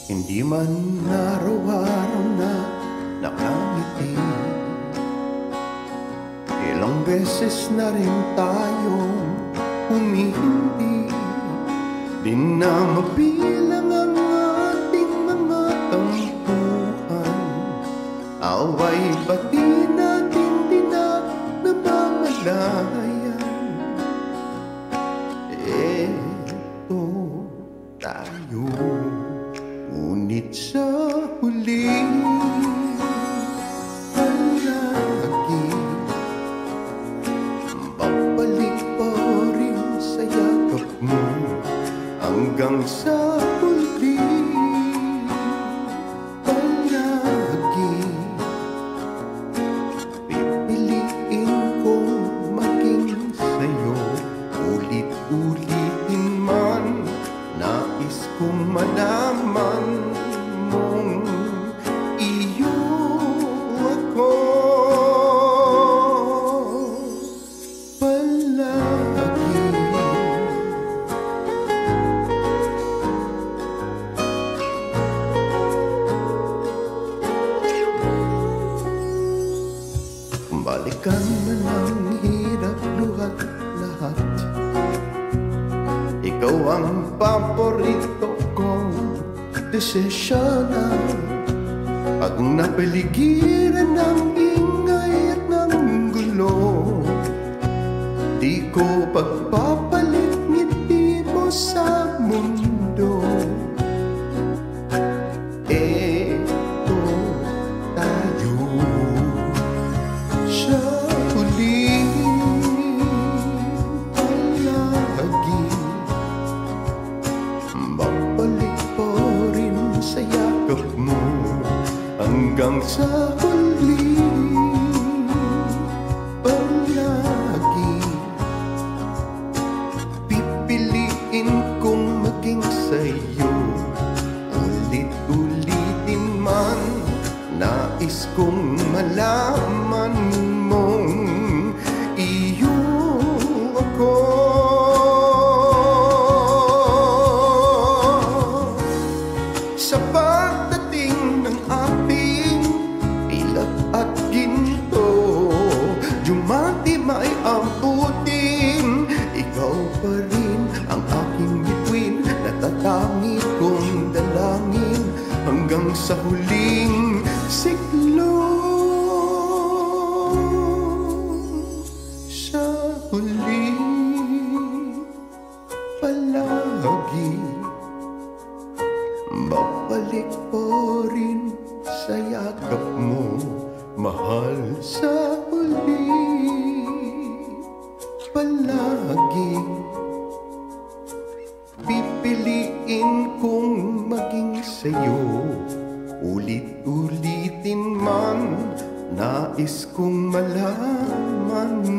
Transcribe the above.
Hindi man araw-araw na nakangiti, ilang beses na rin tayong humihindi. Di na mabilang ang ating mga tampuhan, away pati natin di na namamalayan. Eto tayo, ngunit sa huli palagi babalik pa rin sa yakap mo hanggang sa huli. Palagi pipiliin kong maging sa'yo, ulit-ulitin man nais kong malaman mong iyo ako palagi. Balikan man ang hirap luhat lahat, ikaw ang paborito kong desisyonan. Pag napaligiran ng ingay at ng gulo, di ko pagpapalit ngiti mo sa mundo. Eto tayo sa huli palagi, babalik pa rin sa yakap mo hanggang sa huli. Palagi pipiliin kong maging sa'yo, ulit-ulitin man nais kong malaman mong iyo ako. Sa pagdating ng ating pilak at ginto, dumatimay ang puting, ikaw pa rin ang aking bituin, natatangi kong dalangin hanggang sa huling siklo. Sa huli palagi babalik pa rin sa yakap mo, mahal. Sa huli palagi pipiliin kong maging sa'yo, ulit-ulitin man nais kong malaman